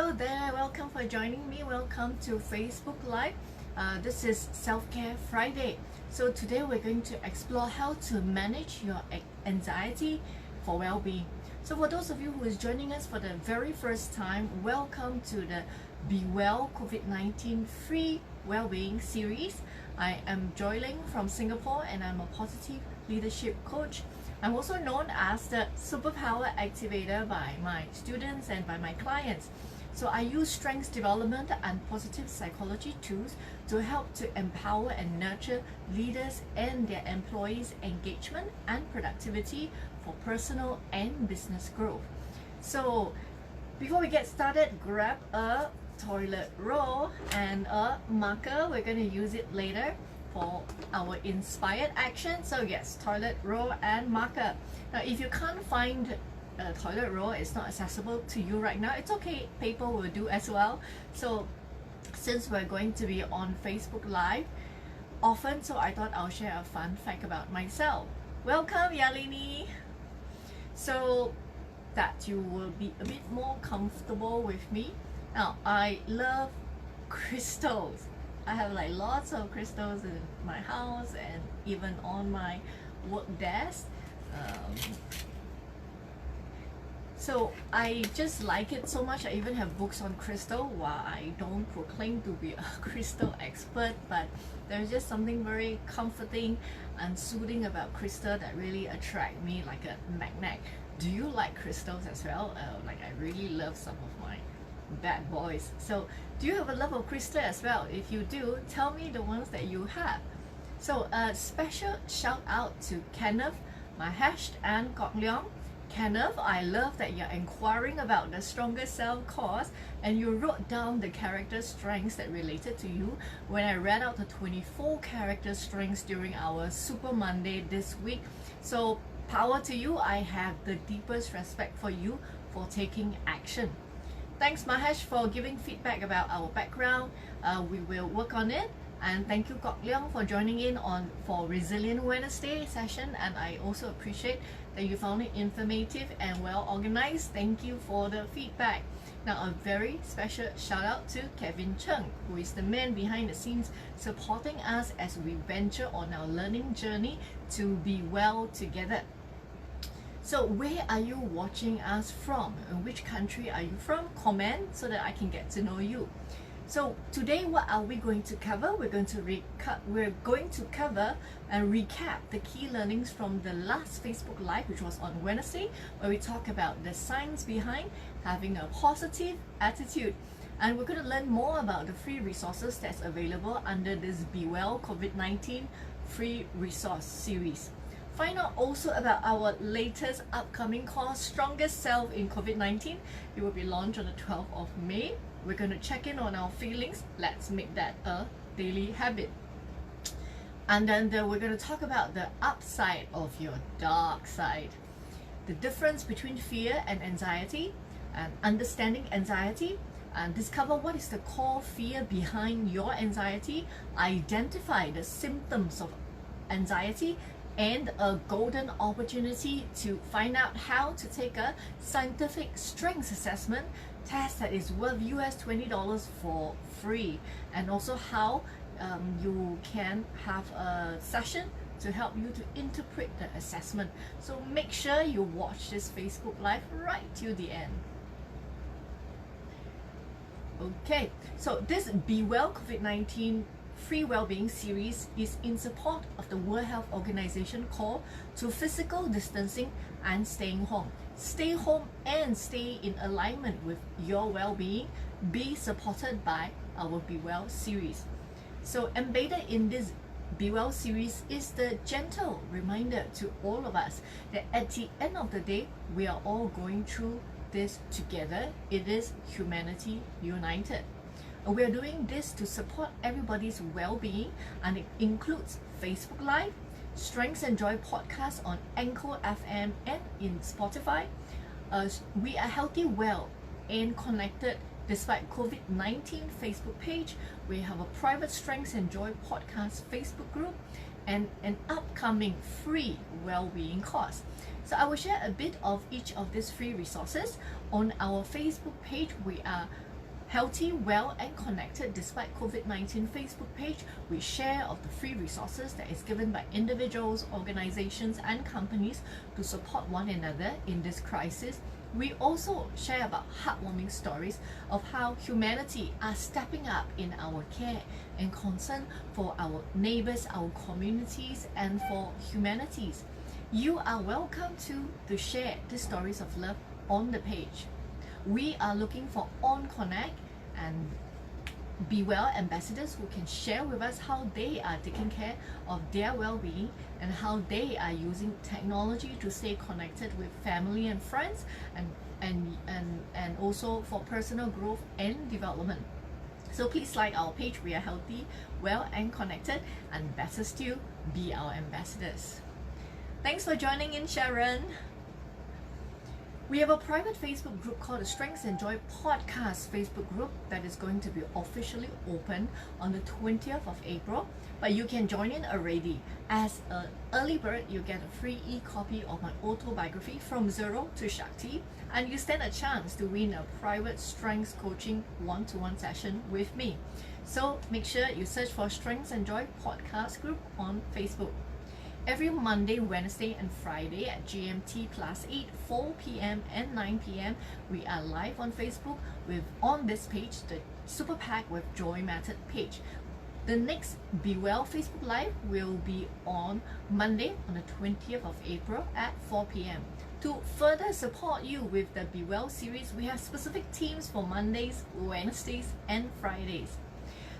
Hello there, welcome for joining me. Welcome to Facebook Live. This is Self-Care Friday. So today we're going to explore how to manage your anxiety for well-being. So for those of you who is joining us for the very first time, welcome to the Be Well COVID-19 Free Wellbeing series. I am Joy Ling from Singapore and I'm a positive leadership coach. I'm also known as the superpower activator by my students and by my clients. So I use strengths development and positive psychology tools to help to empower and nurture leaders and their employees' engagement and productivity for personal and business growth. So before we get started, grab a toilet roll and a marker. We're going to use it later for our inspired action. So yes, toilet roll and marker. Now if you can't find a toilet roll, it's not accessible to you right now, it's okay, paper will do as well. So since we're going to be on Facebook Live often, so I thought I'll share a fun fact about myself. Welcome Yalini! So that you will be a bit more comfortable with me. Now I love crystals. I have like lots of crystals in my house and even on my work desk. So I just like it so much. I even have books on crystal. While I don't proclaim to be a crystal expert, but there's just something very comforting and soothing about crystal that really attract me like a magnet. Do you like crystals as well? Like I really love some of my bad boys. So do you have a love of crystal as well? If you do, tell me the ones that you have. So a special shout out to Kenneth, Mahesh and Kok Leong. Kenneth, I love that you're inquiring about the Stronger Self course and you wrote down the character strengths that related to you when I read out the 24 character strengths during our Super Monday this week. So power to you. I have the deepest respect for you for taking action. Thanks Mahesh for giving feedback about our background. We will work on it. And thank you Kok Leong for joining in on for Resilient Wednesday session, and I also appreciate that you found it informative and well organized. Thank you for the feedback. Now a very special shout out to Kevin Cheng, who is the man behind the scenes supporting us as we venture on our learning journey to be well together. So where are you watching us from? In which country are you from? Comment so that I can get to know you. So today what are we going to cover? We're going to cover and recap the key learnings from the last Facebook Live, which was on Wednesday, where we talk about the science behind having a positive attitude. And we're going to learn more about the free resources that's available under this Be Well COVID-19 free resource series. Find out also about our latest upcoming course, Strongest Self in COVID-19. It will be launched on the 12th of May. We're going to check in on our feelings. Let's make that a daily habit. And then we're going to talk about the upside of your dark side. The difference between fear and anxiety, and understanding anxiety, and discover what is the core fear behind your anxiety, identify the symptoms of anxiety, and a golden opportunity to find out how to take a scientific strengths assessment test that is worth US $20 for free, and also how you can have a session to help you to interpret the assessment. So make sure you watch this Facebook Live right till the end. Okay, so this Be Well COVID-19 Free Wellbeing series is in support of the World Health Organization call to physical distancing and staying home. Stay home and stay in alignment with your well-being. Be supported by our Be Well series. So embedded in this Be Well series is the gentle reminder to all of us that at the end of the day, we are all going through this together. It is humanity united. We are doing this to support everybody's well-being, and it includes Facebook Live, Strengths and Joy podcast on Anchor FM and in Spotify. We are healthy, well, and connected despite COVID-19 Facebook page. We have a private Strengths and Joy podcast Facebook group and an upcoming free well-being course. So I will share a bit of each of these free resources on our Facebook page. We are Healthy, Well and Connected Despite COVID-19 Facebook page, we share of the free resources that is given by individuals, organizations and companies to support one another in this crisis. We also share about heartwarming stories of how humanity are stepping up in our care and concern for our neighbors, our communities and for humanities. You are welcome to share the stories of love on the page. We are looking for On Connect and Be Well ambassadors who can share with us how they are taking care of their well-being and how they are using technology to stay connected with family and friends and also for personal growth and development. So please like our page. We are healthy, well and connected, and better still, be our ambassadors. Thanks for joining in, Sharon. We have a private Facebook group called the Strengths and Joy Podcast Facebook group that is going to be officially open on the 20th of April, but you can join in already. As an early bird, you get a free e-copy of my autobiography From Zero to Shakti, and you stand a chance to win a private strengths coaching one-to-one session with me. So make sure you search for Strengths and Joy Podcast group on Facebook. Every Monday, Wednesday and Friday at GMT +8, 4 p.m. and 9 p.m. we are live on Facebook with, on this page, the Super Pack with Joy Method page. The next Be Well Facebook Live will be on Monday on the 20th of April at 4 p.m. To further support you with the Be Well series, we have specific themes for Mondays, Wednesdays and Fridays.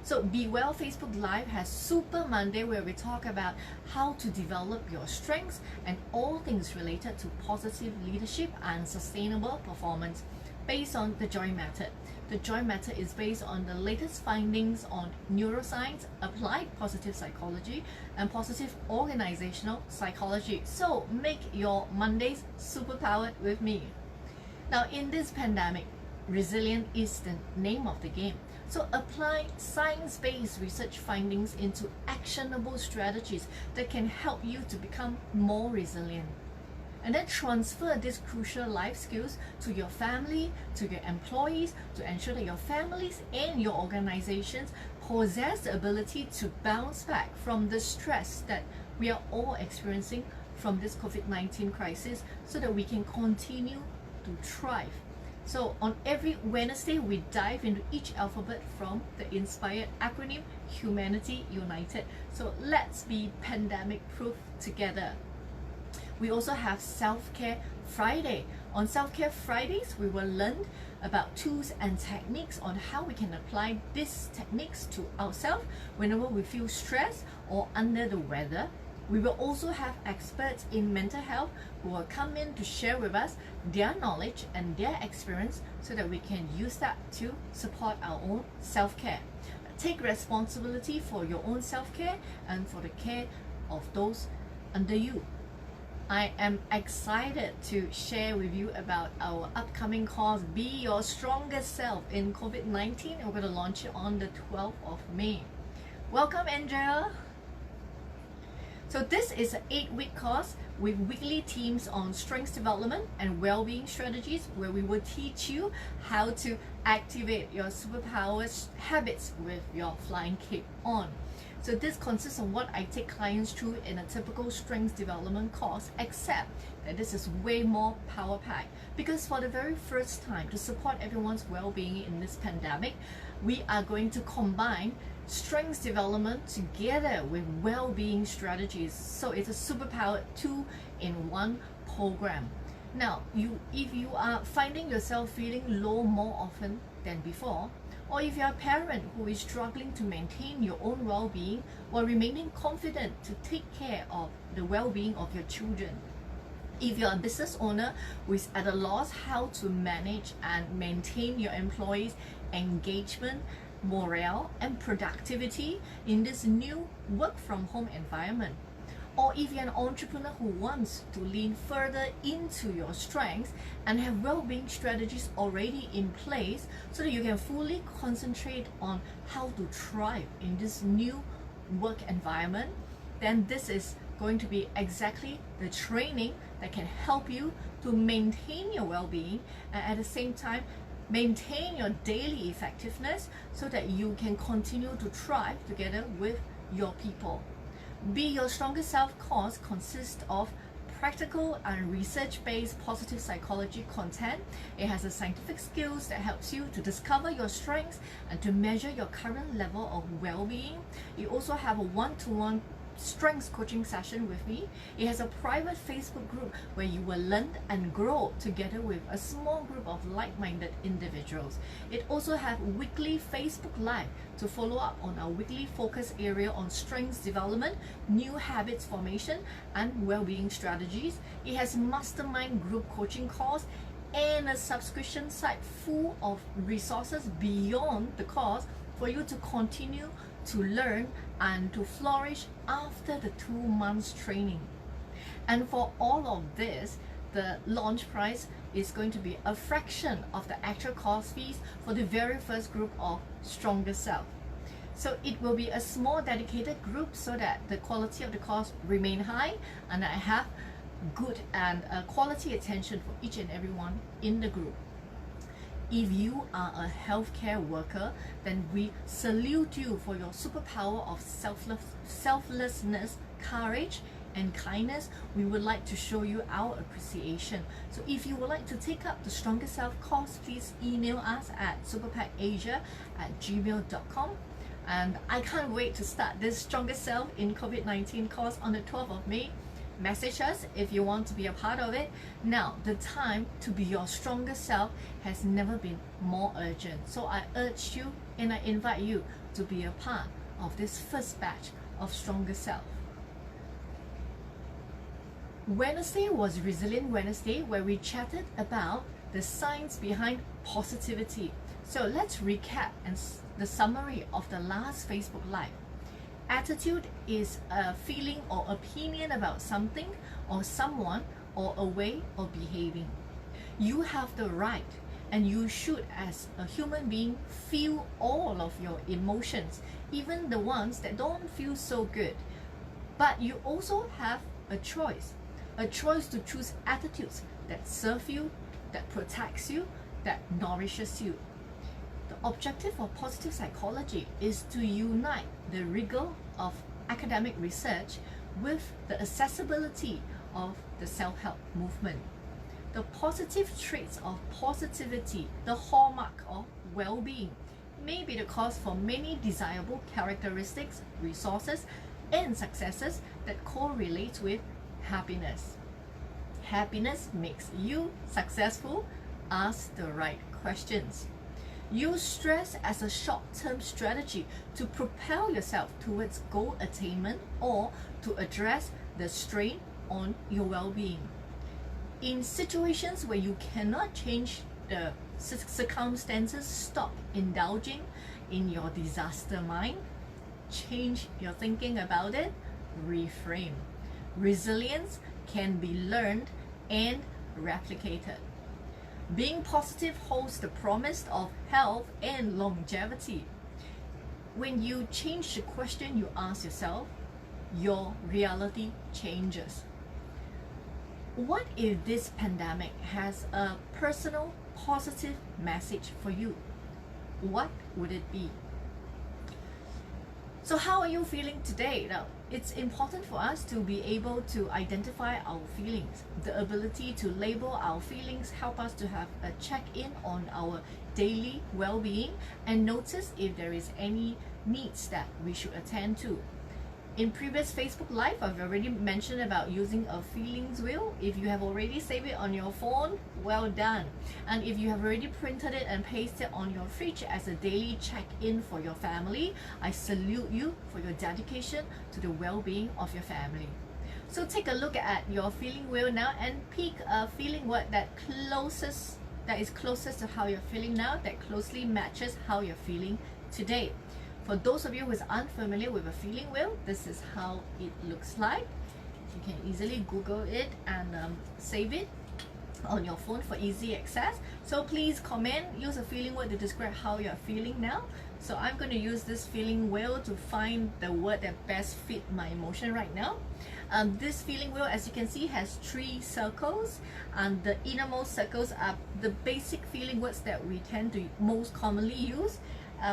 So Be Well Facebook Live has Super Monday, where we talk about how to develop your strengths and all things related to positive leadership and sustainable performance based on the Joy Method. The Joy Method is based on the latest findings on neuroscience, applied positive psychology and positive organizational psychology. So make your Mondays super powered with me. Now in this pandemic, resilient is the name of the game. So apply science-based research findings into actionable strategies that can help you to become more resilient. And then transfer these crucial life skills to your family, to your employees, to ensure that your families and your organizations possess the ability to bounce back from the stress that we are all experiencing from this COVID-19 crisis, so that we can continue to thrive. So on every Wednesday, we dive into each alphabet from the inspired acronym Humanity United. So let's be pandemic proof together. We also have Self-Care Friday. On Self-Care Fridays, we will learn about tools and techniques on how we can apply these techniques to ourselves whenever we feel stressed or under the weather. We will also have experts in mental health who will come in to share with us their knowledge and their experience so that we can use that to support our own self-care. Take responsibility for your own self-care and for the care of those under you. I am excited to share with you about our upcoming course, Be Your Strongest Self in COVID-19. We're going to launch it on the 12th of May. Welcome, Angela. So this is an 8-week course with weekly themes on strengths development and well-being strategies, where we will teach you how to activate your superpowers habits with your flying cape on. So this consists of what I take clients through in a typical strengths development course, except that this is way more power-packed, because for the very first time, to support everyone's well-being in this pandemic, we are going to combine strengths development together with well-being strategies. So it's a superpowered 2-in-1 program. Now, if you are finding yourself feeling low more often than before, or if you're a parent who is struggling to maintain your own well-being while remaining confident to take care of the well-being of your children, if you're a business owner who is at a loss how to manage and maintain your employees' engagement, morale and productivity in this new work from home environment, or if you're an entrepreneur who wants to lean further into your strengths and have well-being strategies already in place so that you can fully concentrate on how to thrive in this new work environment, then this is going to be exactly the training that can help you to maintain your well-being and at the same time Maintain your daily effectiveness so that you can continue to thrive together with your people. Be Your Strongest Self course consists of practical and research-based positive psychology content. It has the scientific skills that helps you to discover your strengths and to measure your current level of well-being. You also have a one-to-one strengths coaching session with me. It has a private Facebook group where you will learn and grow together with a small group of like-minded individuals. It also has weekly Facebook Live to follow up on our weekly focus area on strengths development, new habits formation, and well-being strategies. It has mastermind group coaching calls and a subscription site full of resources beyond the course for you to continue to learn and to flourish after the 2 months training. And for all of this, the launch price is going to be a fraction of the actual course fees for the very first group of Stronger Self. So it will be a small dedicated group so that the quality of the course remain high, and I have good and quality attention for each and everyone in the group. If you are a healthcare worker, then we salute you for your superpower of selflessness, courage, and kindness. We would like to show you our appreciation. So if you would like to take up the Stronger Self course, please email us at superpackasia@gmail.com. And I can't wait to start this Stronger Self in COVID-19 course on the 12th of May. Message us if you want to be a part of it. Now, the time to be your stronger self has never been more urgent. So I urge you and I invite you to be a part of this first batch of Stronger Self. Wednesday was Resilient Wednesday, where we chatted about the science behind positivity. So let's recap and the summary of the last Facebook Live. Attitude is a feeling or opinion about something or someone or a way of behaving. You have the right and you should, as a human being, feel all of your emotions, even the ones that don't feel so good. But you also have a choice to choose attitudes that serve you, that protects you, that nourishes you. The objective of positive psychology is to unite the rigor of academic research with the accessibility of the self-help movement. The positive traits of positivity, the hallmark of well-being, may be the cause for many desirable characteristics, resources, and successes that correlate with happiness. Happiness makes you successful. Ask the right questions. Use stress as a short-term strategy to propel yourself towards goal attainment or to address the strain on your well-being. In situations where you cannot change the circumstances, stop indulging in your disaster mind. Change your thinking about it. Reframe. Resilience can be learned and replicated. Being positive holds the promise of health and longevity. When you change the question you ask yourself, your reality changes. What if this pandemic has a personal positive message for you? What would it be? So how are you feeling today? Now, it's important for us to be able to identify our feelings. The ability to label our feelings help us to have a check-in on our daily well-being and notice if there is any needs that we should attend to. In previous Facebook Live, I've already mentioned about using a feelings wheel. If you have already saved it on your phone, well done. And if you have already printed it and pasted it on your fridge as a daily check-in for your family, I salute you for your dedication to the well-being of your family. So take a look at your feeling wheel now and pick a feeling word that is closest to how you're feeling now, that closely matches how you're feeling today. For those of you who is unfamiliar with a feeling wheel, this is how it looks like. You can easily Google it and save it. on your phone for easy access. So please comment, use a feeling word to describe how you're feeling now. So I'm going to use this feeling wheel to find the word that best fit my emotion right now. This feeling wheel, as you can see, has 3 circles, and the innermost circles are the basic feeling words that we tend to most commonly use.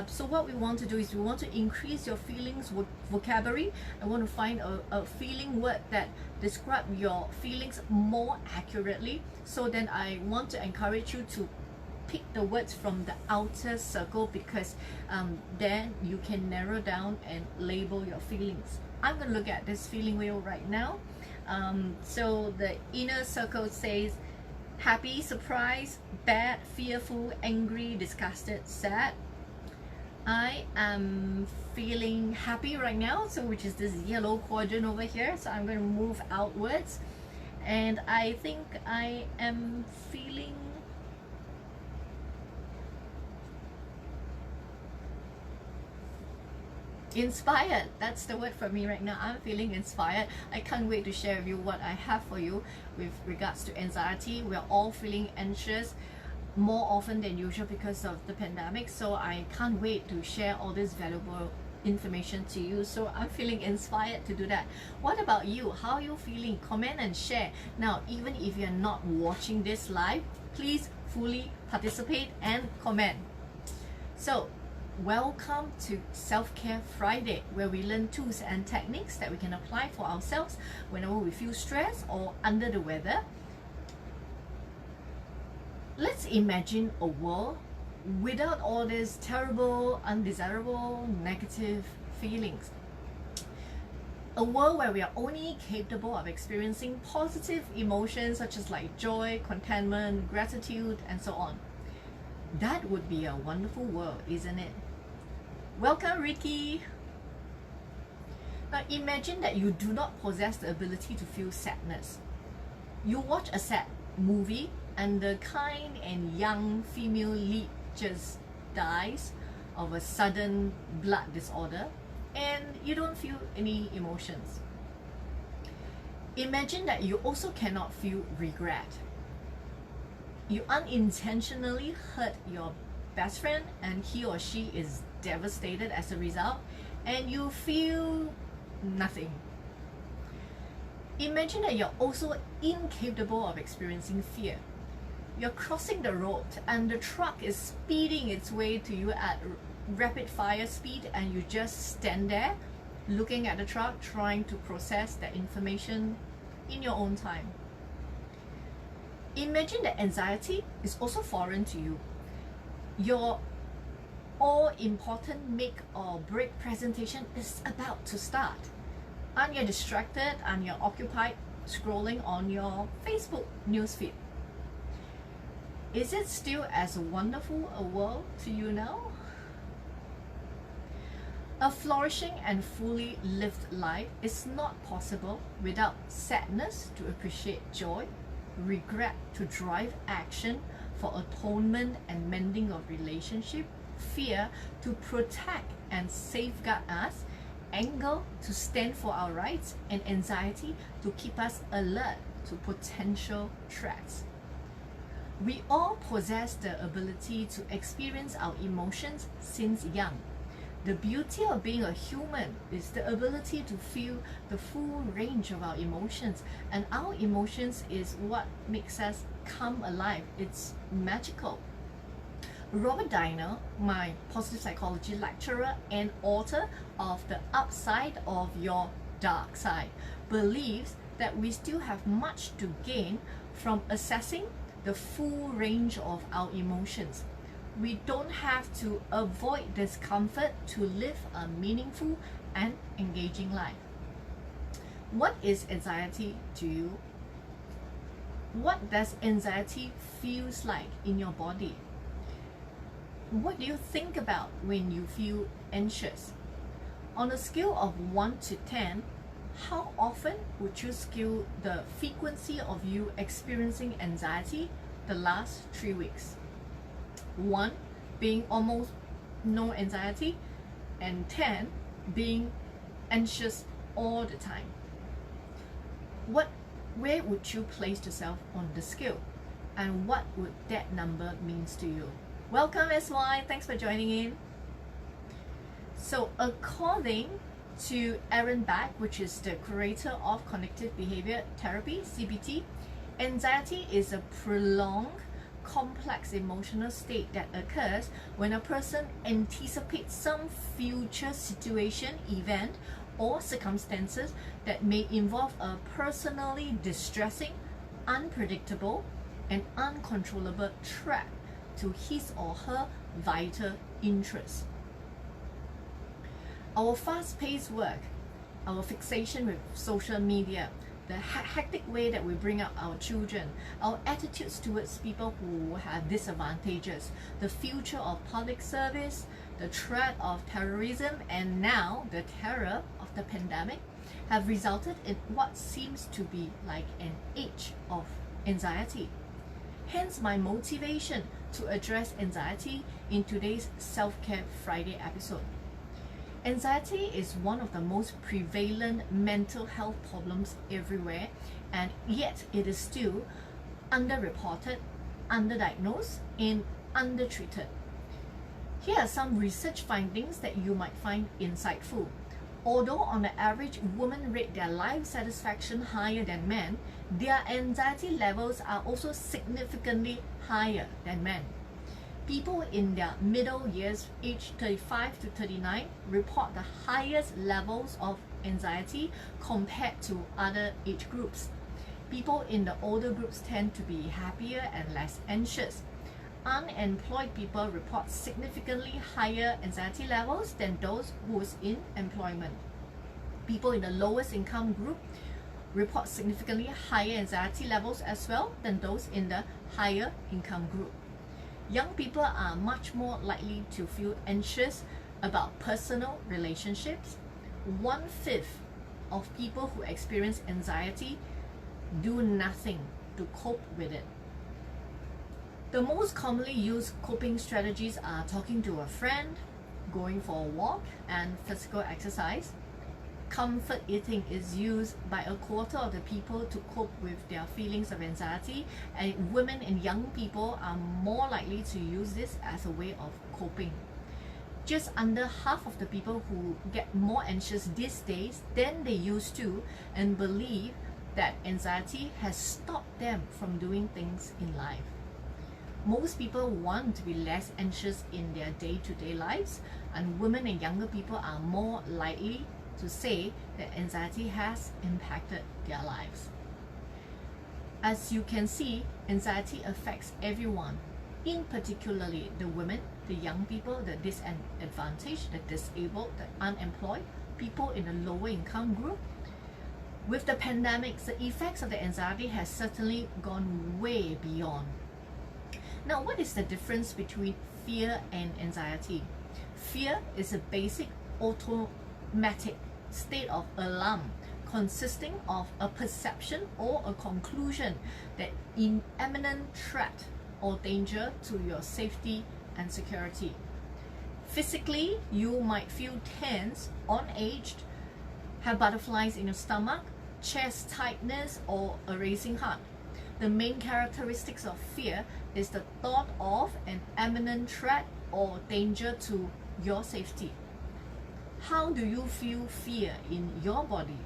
So what we want to do is we want to increase your feelings vocabulary. I want to find a feeling word that describe your feelings more accurately. So then I want to encourage you to pick the words from the outer circle, because then you can narrow down and label your feelings. I'm going to look at this feeling wheel right now. So the inner circle says happy, surprised, bad, fearful, angry, disgusted, sad. I am feeling happy right now, so which is this yellow quadrant over here. So I'm going to move outwards, and I think I am feeling inspired. That's the word for me right now. I'm feeling inspired. I can't wait to share with you what I have for you with regards to anxiety. We're all feeling anxious more often than usual because of the pandemic, so I can't wait to share all this valuable information to you. So I'm feeling inspired to do that. What about you? How are you feeling? Comment and share. Now, even if you're not watching this live, please fully participate and comment. So welcome to Self-Care Friday, where we learn tools and techniques that we can apply for ourselves whenever we feel stressed or under the weather. Let's imagine a world without all these terrible, undesirable, negative feelings. A world where we are only capable of experiencing positive emotions such as like joy, contentment, gratitude, and so on. That would be a wonderful world, isn't it? Welcome, Ricky. Now imagine that you do not possess the ability to feel sadness. You watch a sad movie and the kind and young female lead just dies of a sudden blood disorder, and you don't feel any emotions. Imagine that you also cannot feel regret. You unintentionally hurt your best friend and he or she is devastated as a result, and you feel nothing. Imagine that you're also incapable of experiencing fear. You're crossing the road and the truck is speeding its way to you at rapid fire speed, and you just stand there looking at the truck, trying to process that information in your own time. Imagine that anxiety is also foreign to you. Your all-important make or break presentation is about to start, and you're distracted and you're occupied scrolling on your Facebook newsfeed. Is it still as wonderful a world to you now? A flourishing and fully lived life is not possible without sadness to appreciate joy, regret to drive action for atonement and mending of relationship, fear to protect and safeguard us, anger to stand for our rights, and anxiety to keep us alert to potential threats. We all possess the ability to experience our emotions since young. The beauty of being a human is the ability to feel the full range of our emotions, and our emotions is what makes us come alive. It's magical. Robert Diner, my positive psychology lecturer and author of The Upside of Your Dark Side, believes that we still have much to gain from assessing the full range of our emotions. We don't have to avoid discomfort to live a meaningful and engaging life. What is anxiety to you? What does anxiety feels like in your body? What do you think about when you feel anxious? On a scale of 1 to 10, how often would you scale the frequency of you experiencing anxiety the last 3 weeks? 1 being almost no anxiety, and 10 being anxious all the time. Where would you place yourself on the scale? and what would that number means to you? Welcome SY, thanks for joining in. So according to Aaron Beck, which is the curator of cognitive behavior therapy, CBT, anxiety is a prolonged, complex emotional state that occurs when a person anticipates some future situation, event, or circumstances that may involve a personally distressing, unpredictable, and uncontrollable threat to his or her vital interests. Our fast-paced work, our fixation with social media, the hectic way that we bring up our children, our attitudes towards people who have disadvantages, the future of public service, the threat of terrorism, and now the terror of the pandemic have resulted in what seems to be like an age of anxiety. Hence my motivation to address anxiety in today's Self-Care Friday episode. Anxiety is one of the most prevalent mental health problems everywhere, and yet it is still underreported, underdiagnosed, and undertreated. Here are some research findings that you might find insightful. Although on the average women rate their life satisfaction higher than men, their anxiety levels are also significantly higher than men. People in their middle years, aged 35 to 39, report the highest levels of anxiety compared to other age groups. People in the older groups tend to be happier and less anxious. Unemployed people report significantly higher anxiety levels than those who's in employment. People in the lowest income group report significantly higher anxiety levels as well than those in the higher income group. Young people are much more likely to feel anxious about personal relationships. 1/5 of people who experience anxiety do nothing to cope with it. The most commonly used coping strategies are talking to a friend, going for a walk, and physical exercise. Comfort eating is used by a quarter of the people to cope with their feelings of anxiety, and women and young people are more likely to use this as a way of coping. Just under half of the people who get more anxious these days than they used to and believe that anxiety has stopped them from doing things in life. Most people want to be less anxious in their day-to-day lives, and women and younger people are more likely to say that anxiety has impacted their lives. As you can see, anxiety affects everyone, in particularly the women, the young people, the disadvantaged, the disabled, the unemployed, people in the lower income group. With the pandemics, the effects of the anxiety has certainly gone way beyond. Now, what is the difference between fear and anxiety? Fear is a basic automatic state of alarm consisting of a perception or a conclusion that in imminent threat or danger to your safety and security. Physically, you might feel tense, unaged, have butterflies in your stomach, chest tightness, or a racing heart. The main characteristics of fear is the thought of an imminent threat or danger to your safety. How do you feel fear in your body?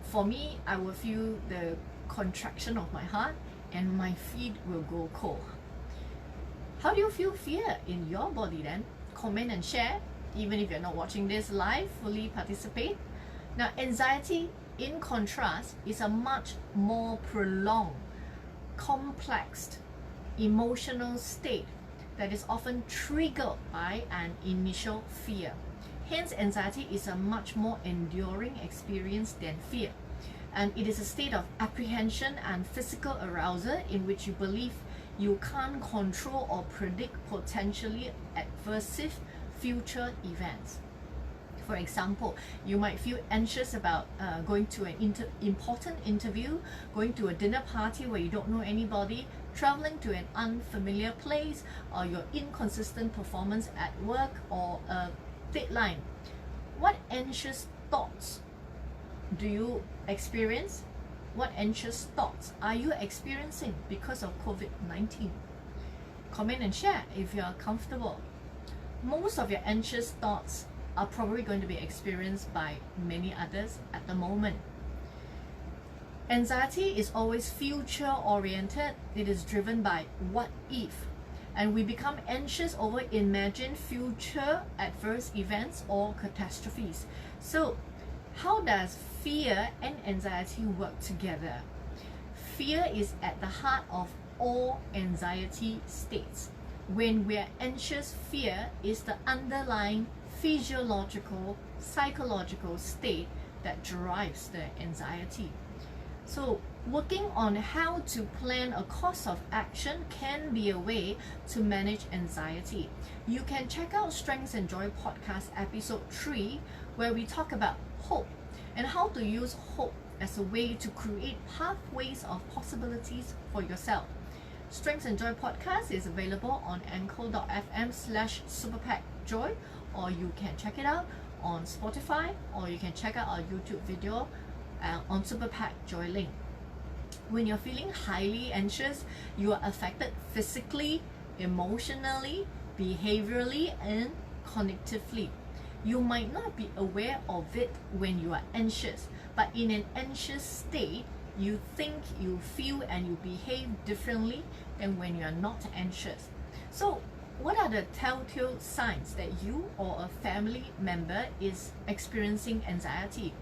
For me, I will feel the contraction of my heart and my feet will go cold. How do you feel fear in your body then? Comment and share. Even if you're not watching this live, fully participate. Now, anxiety, in contrast, is a much more prolonged, complex emotional state that is often triggered by an initial fear. Hence, anxiety is a much more enduring experience than fear. And it is a state of apprehension and physical arousal in which you believe you can't control or predict potentially adverse future events. For example, you might feel anxious about going to an important interview, going to a dinner party where you don't know anybody, traveling to an unfamiliar place, or your inconsistent performance at work or a deadline. What anxious thoughts do you experience? What anxious thoughts are you experiencing because of COVID-19? Comment and share if you are comfortable. Most of your anxious thoughts are probably going to be experienced by many others at the moment. Anxiety is always future oriented. It is driven by what if, and we become anxious over imagined future adverse events or catastrophes. So how does fear and anxiety work together? Fear is at the heart of all anxiety states. When we are anxious, fear is the underlying physiological, psychological state that drives the anxiety. So working on how to plan a course of action can be a way to manage anxiety. You can check out Strengths and Joy podcast episode 3, where we talk about hope and how to use hope as a way to create pathways of possibilities for yourself. Strengths and Joy podcast is available on anchor.fm/superpackjoy, or you can check it out on Spotify, or you can check out our YouTube video on Superpack Joy link. When you're feeling highly anxious, you are affected physically, emotionally, behaviorally, and cognitively. You might not be aware of it when you are anxious, but in an anxious state, you think, you feel, and you behave differently than when you are not anxious. So what are the telltale signs that you or a family member is experiencing anxiety?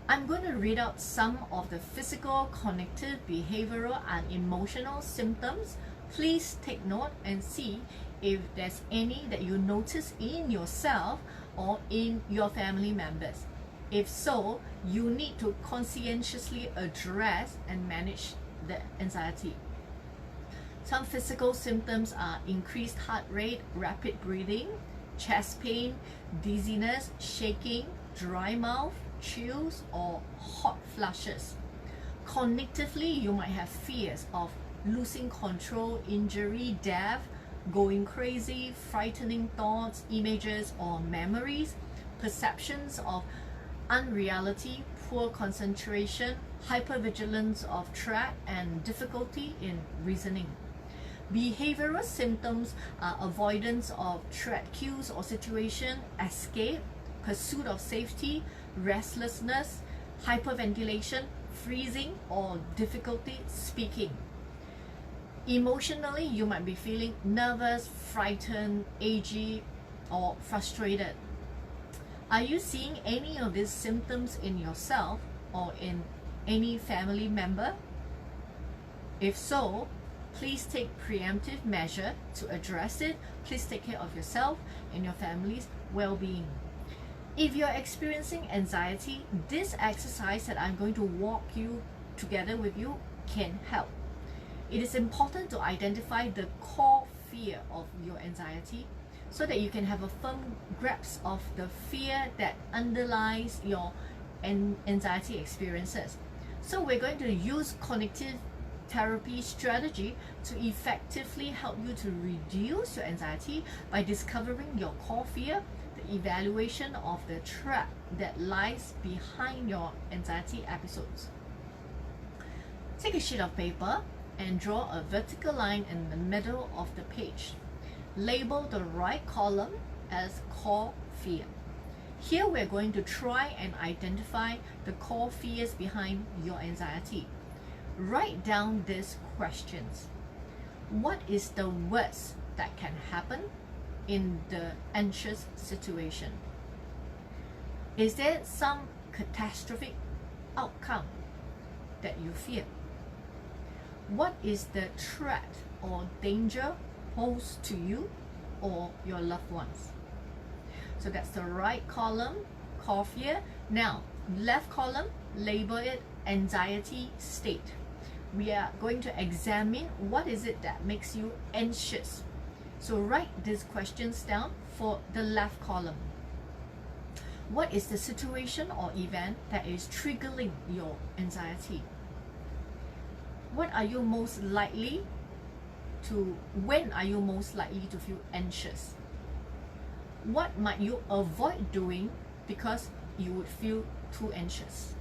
I'm going to read out some of the physical, cognitive, behavioral, and emotional symptoms. Please take note and see if there's any that you notice in yourself or in your family members. If so, you need to conscientiously address and manage the anxiety. Some physical symptoms are increased heart rate, rapid breathing, chest pain, dizziness, shaking, dry mouth, chills, or hot flushes. Cognitively, you might have fears of losing control, injury, death, going crazy, frightening thoughts, images, or memories, perceptions of unreality, poor concentration, hypervigilance of threat, and difficulty in reasoning. Behavioral symptoms are avoidance of threat cues or situation, escape, pursuit of safety, restlessness, hyperventilation, freezing, or difficulty speaking. Emotionally, you might be feeling nervous, frightened, edgy, or frustrated. Are you seeing any of these symptoms in yourself or in any family member? If so, please take preemptive measure to address it. Please take care of yourself and your family's well-being. If you're experiencing anxiety, this exercise that I'm going to walk you together with you can help. It is important to identify the core fear of your anxiety so that you can have a firm grasp of the fear that underlies your anxiety experiences. So we're going to use cognitive therapy strategy to effectively help you to reduce your anxiety by discovering your core fear, the evaluation of the trap that lies behind your anxiety episodes. Take a sheet of paper and draw a vertical line in the middle of the page. Label the right column as core fear. Here we're going to try and identify the core fears behind your anxiety. Write down these questions. What is the worst that can happen in the anxious situation? Is there some catastrophic outcome that you fear? What is the threat or danger posed to you or your loved ones? So that's the right column, core fear. Now, left column, label it anxiety state. We are going to examine what is it that makes you anxious. So write these questions down for the left column. What is the situation or event that is triggering your anxiety? When are you most likely to feel anxious? What might you avoid doing because you would feel too anxious?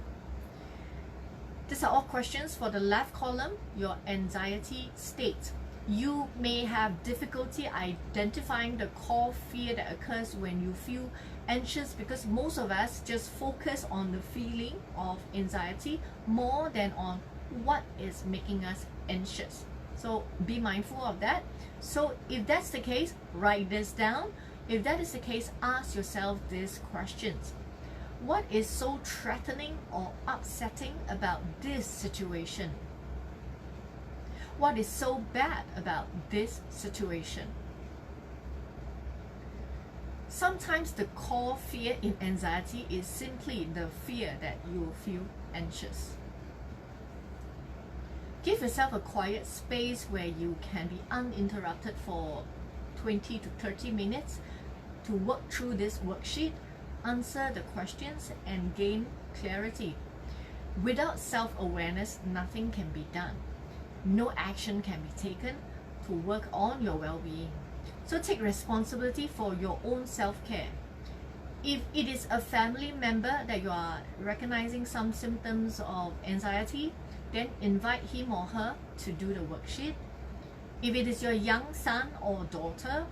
These are all questions for the left column, your anxiety state. You may have difficulty identifying the core fear that occurs when you feel anxious, because most of us just focus on the feeling of anxiety more than on what is making us anxious. So be mindful of that. So if that's the case, write this down. If that is the case, ask yourself these questions. What is so threatening or upsetting about this situation? What is so bad about this situation? Sometimes the core fear in anxiety is simply the fear that you feel anxious. Give yourself a quiet space where you can be uninterrupted for 20 to 30 minutes to work through this worksheet, answer the questions, and gain clarity. Without self-awareness, nothing can be done. No action can be taken to work on your well-being. So take responsibility for your own self-care. If it is a family member that you are recognizing some symptoms of anxiety, then invite him or her to do the worksheet. If it is your young son or daughter,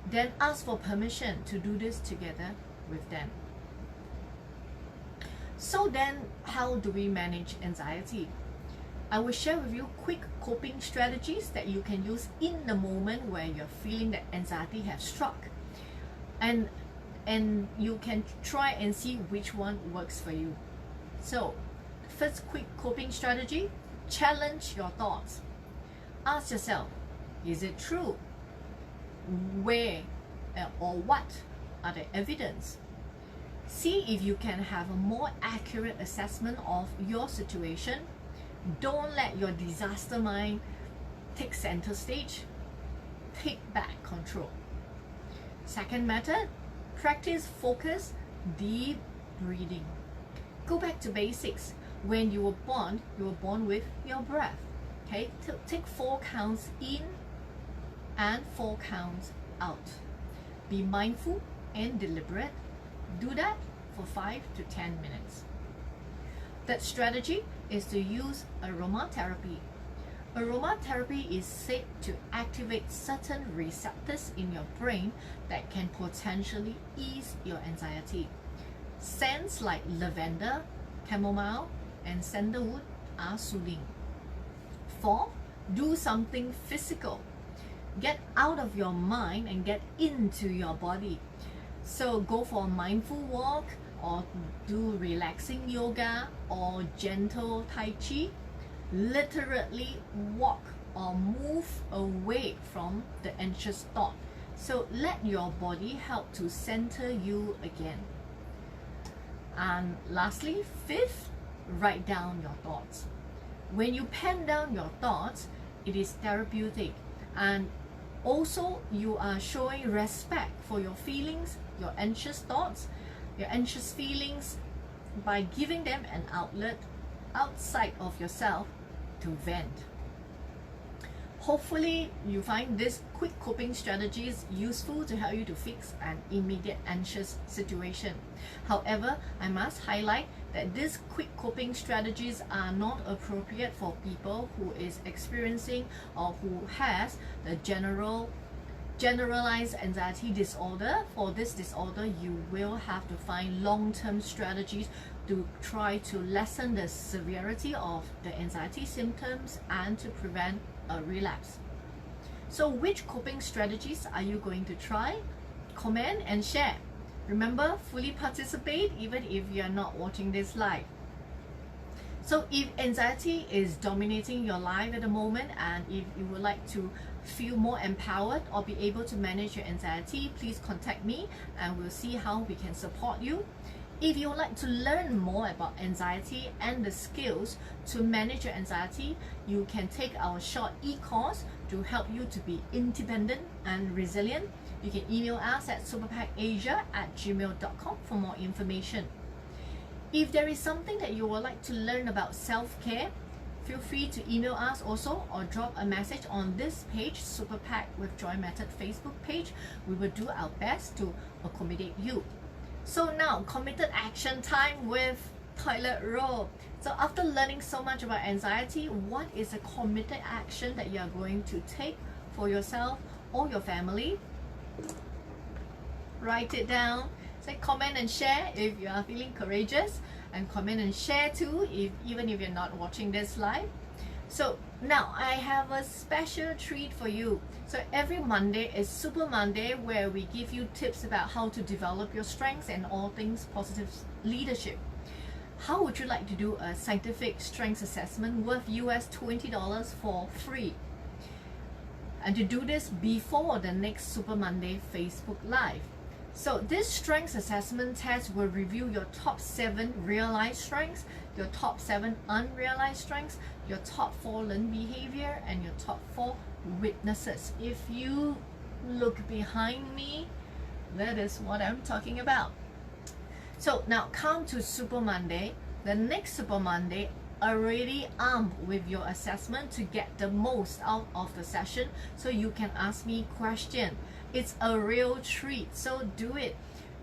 then ask for permission to do this together with them. So then, how do we manage anxiety? I will share with you quick coping strategies that you can use in the moment where you're feeling that anxiety has struck. And you can try and see which one works for you. So, first quick coping strategy, challenge your thoughts. Ask yourself, is it true? Where or what are the evidence? See if you can have a more accurate assessment of your situation. Don't let your disaster mind take center stage. Take back control. Second method, practice focus, deep breathing. Go back to basics. When you were born with your breath. Okay, take 4 counts in and 4 counts out. Be mindful and deliberate. Do that for 5 to 10 minutes. Third strategy is to use aromatherapy. Aromatherapy is said to activate certain receptors in your brain that can potentially ease your anxiety. Scents like lavender, chamomile, and sandalwood are soothing. 4. Do something physical. Get out of your mind and get into your body. So go for a mindful walk, or do relaxing yoga or gentle tai chi. Literally walk or move away from the anxious thought. So let your body help to center you again. And lastly, 5th, write down your thoughts. When you pen down your thoughts, it is therapeutic, and also you are showing respect for your feelings, your anxious thoughts, your anxious feelings, by giving them an outlet outside of yourself to vent. Hopefully you find this quick coping strategies useful to help you to fix an immediate anxious situation. However, I must highlight that these quick coping strategies are not appropriate for people who is experiencing or who has the generalized anxiety disorder. For this disorder, you will have to find long-term strategies to try to lessen the severity of the anxiety symptoms and to prevent a relapse. So which coping strategies are you going to try? Comment and share. Remember, fully participate even if you are not watching this live. So if anxiety is dominating your life at the moment, and if you would like to feel more empowered or be able to manage your anxiety, please contact me and we'll see how we can support you. If you would like to learn more about anxiety and the skills to manage your anxiety, you can take our short e-course to help you to be independent and resilient. You can email us at superpackasia@gmail.com for more information. If there is something that you would like to learn about self-care, feel free to email us also, or drop a message on this page, Superpack with Joy Method Facebook page. We will do our best to accommodate you. So now, committed action time with toilet roll. So after learning so much about anxiety, what is a committed action that you are going to take for yourself or your family? Write it down. Say comment and share if you are feeling courageous, and comment and share too even if you're not watching this live. So now I have a special treat for you. So every Monday is Super Monday, where we give you tips about how to develop your strengths and all things positive leadership. How would you like to do a scientific strengths assessment worth US $20 for free? And to do this before the next Super Monday Facebook Live. So this strengths assessment test will review your top 7 realized strengths, your top 7 unrealized strengths, your top 4 learned behavior, and your top 4 weaknesses. If you look behind me, that is what I'm talking about. So now come to Super Monday, the next Super Monday, already armed with your assessment to get the most out of the session, so you can ask me questions. It's a real treat, so do it.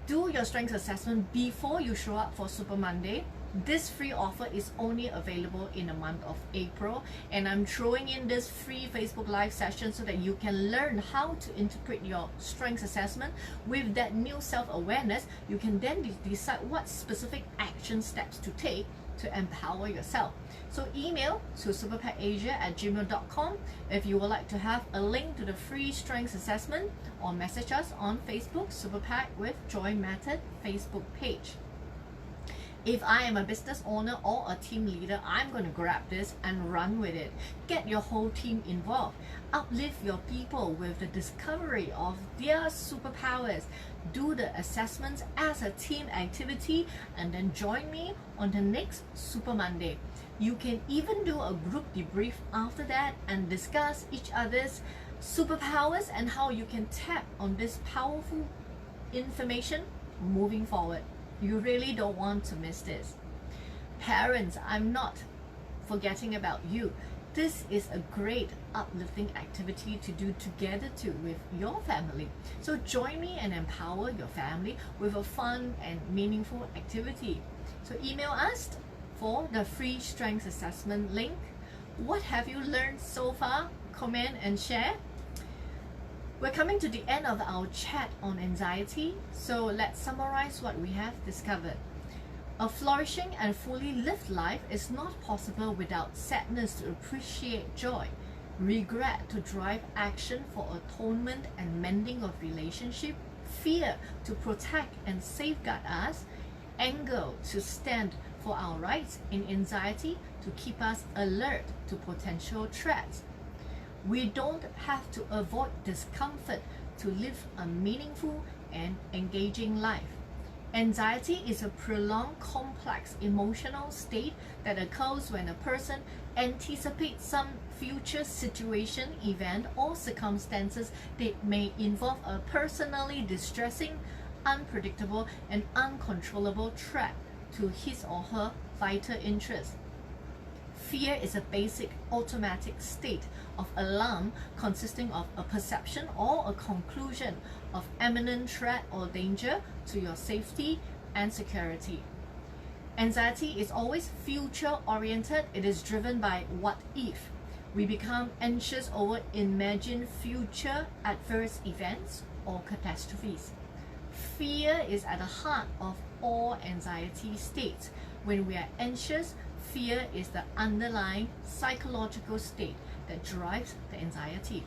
Do your strengths assessment before you show up for Super Monday. This free offer is only available in the month of April, and I'm throwing in this free Facebook Live session so that you can learn how to interpret your strengths assessment. With that new self-awareness, you can then decide what specific action steps to take to empower yourself. So email to superpetasia@gmail.com if you would like to have a link to the free strengths assessment, or message us on Facebook, Superpet with Joy Method Facebook page. If I am a business owner or a team leader, I'm going to grab this and run with it. Get your whole team involved. Uplift your people with the discovery of their superpowers. Do the assessments as a team activity, and then join me on the next Super Monday. You can even do a group debrief after that and discuss each other's superpowers and how you can tap on this powerful information moving forward. You really don't want to miss this. Parents, I'm not forgetting about you. This is a great uplifting activity to do together too with your family. So join me and empower your family with a fun and meaningful activity. So email us for the free strengths assessment link. What have you learned so far? Comment and share. We're coming to the end of our chat on anxiety, so let's summarize what we have discovered. A flourishing and fully lived life is not possible without sadness to appreciate joy, regret to drive action for atonement and mending of relationship, fear to protect and safeguard us, anger to stand for our rights, and anxiety to keep us alert to potential threats. We don't have to avoid discomfort to live a meaningful and engaging life. Anxiety is a prolonged, complex emotional state that occurs when a person anticipates some future situation, event, or circumstances that may involve a personally distressing, unpredictable, and uncontrollable threat to his or her vital interests. Fear is a basic automatic state of alarm consisting of a perception or a conclusion of imminent threat or danger to your safety and security. Anxiety is always future-oriented. It is driven by what if. We become anxious over imagined future adverse events or catastrophes. Fear is at the heart of all anxiety states. When we are anxious, fear is the underlying psychological state that drives the anxiety.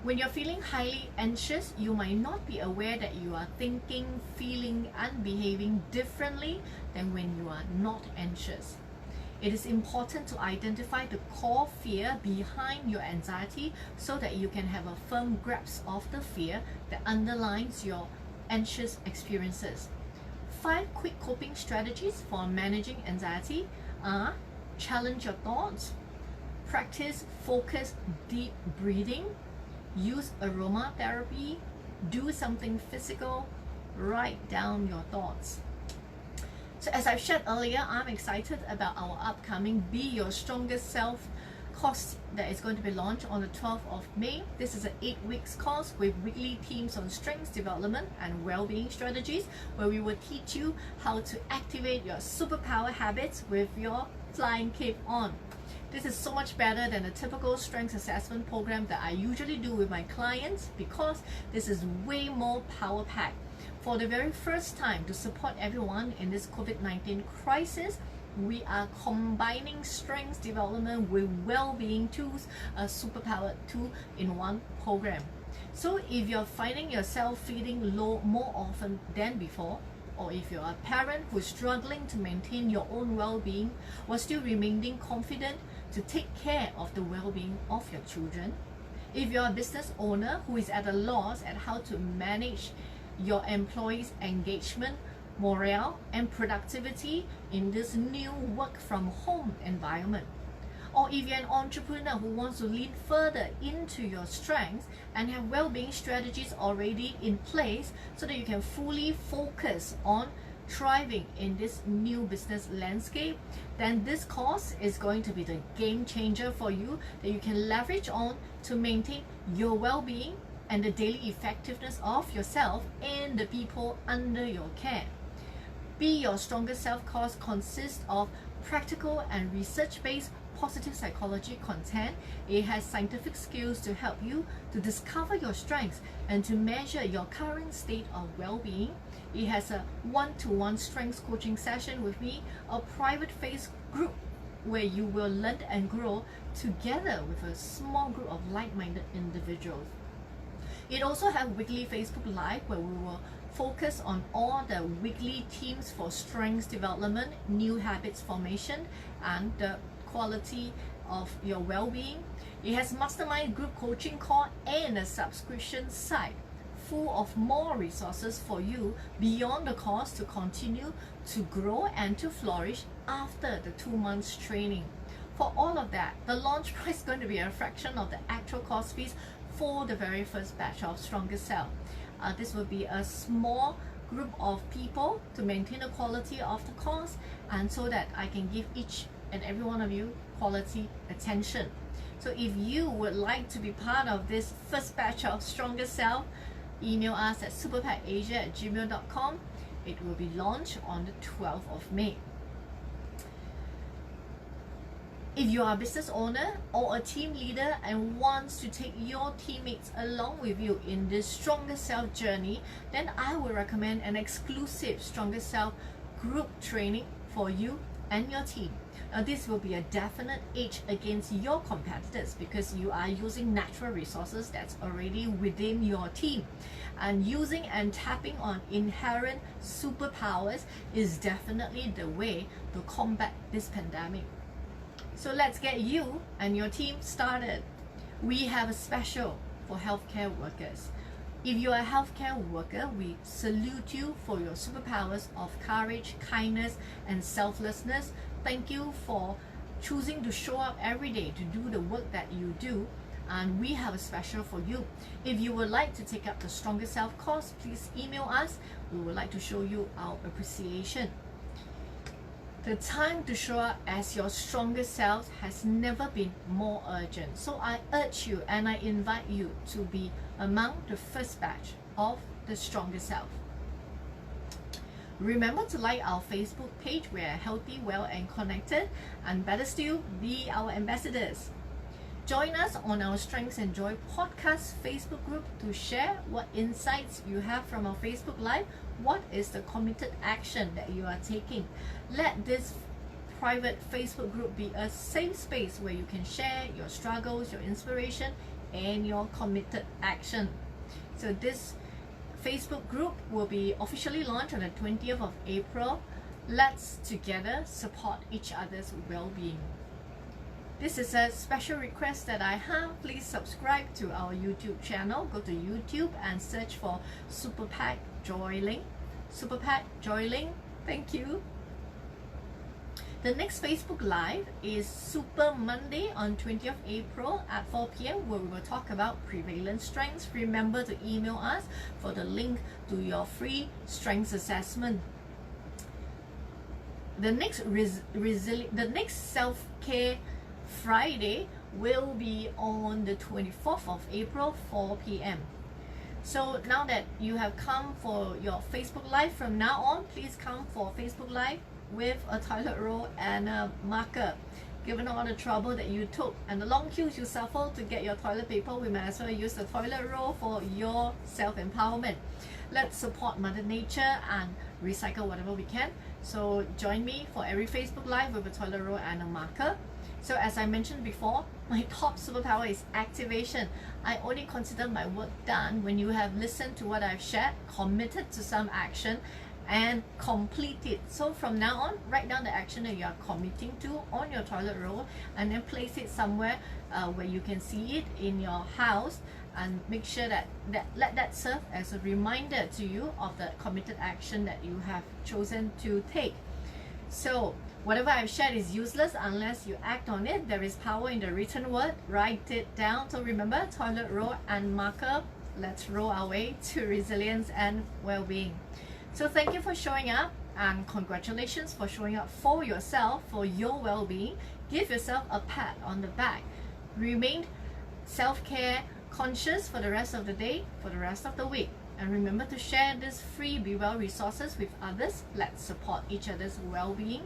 When you're feeling highly anxious, you might not be aware that you are thinking, feeling, and behaving differently than when you are not anxious. It is important to identify the core fear behind your anxiety so that you can have a firm grasp of the fear that underlines your anxious experiences. 5 quick coping strategies for managing anxiety are: challenge your thoughts, practice focused deep breathing, use aromatherapy, do something physical, write down your thoughts. So as I've shared earlier, I'm excited about our upcoming Be Your Strongest Self course that is going to be launched on the 12th of May. This is an 8-week course with weekly themes on strengths development and well-being strategies, where we will teach you how to activate your superpower habits with your flying cape on. This is so much better than the typical strengths assessment program that I usually do with my clients, because this is way more power-packed. For the very first time, to support everyone in this COVID-19 crisis, we are combining strengths development with well-being tools, a superpower tool in one program. So if you're finding yourself feeling low more often than before, or if you're a parent who's struggling to maintain your own well-being while still remaining confident to take care of the well-being of your children, if you're a business owner who is at a loss at how to manage your employees' engagement, morale and productivity in this new work from home environment, or if you're an entrepreneur who wants to lean further into your strengths and have well-being strategies already in place so that you can fully focus on thriving in this new business landscape, then this course is going to be the game changer for you that you can leverage on to maintain your well-being and the daily effectiveness of yourself and the people under your care. Be Your Stronger Self course consists of practical and research-based positive psychology content. It has scientific skills to help you to discover your strengths and to measure your current state of well-being. It has a one-to-one strengths coaching session with me, a private face group where you will learn and grow together with a small group of like-minded individuals. It also has weekly Facebook Live where we will focus on all the weekly themes for strengths development, new habits formation, and the quality of your well-being. It has mastermind group coaching call and a subscription site full of more resources for you beyond the course to continue to grow and to flourish after the 2 months training. For all of that, the launch price is going to be a fraction of the actual course fees for the very first batch of Stronger Self. This will be a small group of people to maintain the quality of the course, and so that I can give each and every one of you quality attention. So if you would like to be part of this first batch of Stronger Self, email us at superpackasia@gmail.com. It will be launched on the 12th of May. If you are a business owner or a team leader and wants to take your teammates along with you in this Stronger Self journey, then I would recommend an exclusive Stronger Self group training for you and your team. Now, this will be a definite edge against your competitors because you are using natural resources that's already within your team. And using and tapping on inherent superpowers is definitely the way to combat this pandemic. So let's get you and your team started. We have a special for healthcare workers. If you are a healthcare worker, we salute you for your superpowers of courage, kindness, and selflessness. Thank you for choosing to show up every day to do the work that you do. And we have a special for you. If you would like to take up the Stronger Self course, please email us. We would like to show you our appreciation. The time to show up as your stronger self has never been more urgent. So I urge you and I invite you to be among the first batch of the Stronger Self. Remember to like our Facebook page. We are healthy, well, and connected. And better still, be our ambassadors. Join us on our Strengths and Joy podcast Facebook group to share what insights you have from our Facebook Live. What is the committed action that you are taking? Let this private Facebook group be a safe space where you can share your struggles, your inspiration, and your committed action. So this Facebook group will be officially launched on the 20th of April. Let's together support each other's well-being. This is a special request that I have. Please subscribe to our YouTube channel. Go to YouTube and search for Superpack Joyling. Superpack Joyling. Thank you. The next Facebook Live is Super Monday on 20th April at 4 p.m. where we will talk about prevalent strengths. Remember to email us for the link to your free strengths assessment. The next self-care Friday will be on the 24th of April, 4 p.m. So now that you have come for your Facebook Live, from now on, please come for Facebook Live with a toilet roll and a marker. Given all the trouble that you took and the long queues you suffered to get your toilet paper, we might as well use the toilet roll for your self-empowerment. Let's support Mother Nature and recycle whatever we can. So join me for every Facebook Live with a toilet roll and a marker. So as I mentioned before, my top superpower is activation. I only consider my work done when you have listened to what I've shared, committed to some action, and complete it. So from now on, write down the action that you are committing to on your toilet roll and then place it somewhere where you can see it in your house, and make sure that let that serve as a reminder to you of the committed action that you have chosen to take. So whatever I've shared is useless unless you act on it. There is power in the written word. Write it down. So remember, toilet roll and marker. Let's roll our way to resilience and well-being. So thank you for showing up, and congratulations for showing up for yourself, for your well-being. Give yourself a pat on the back. Remain self-care conscious for the rest of the day, for the rest of the week. And remember to share this free Be Well resources with others. Let's support each other's well-being.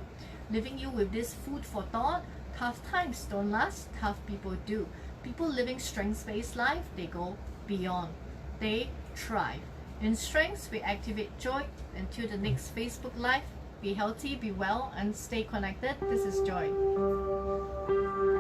Leaving you with this food for thought. Tough times don't last, tough people do. People living strengths-based life, they go beyond. They thrive. In strengths, we activate joy. Until the next Facebook Live, be healthy, be well, and stay connected. This is Joy.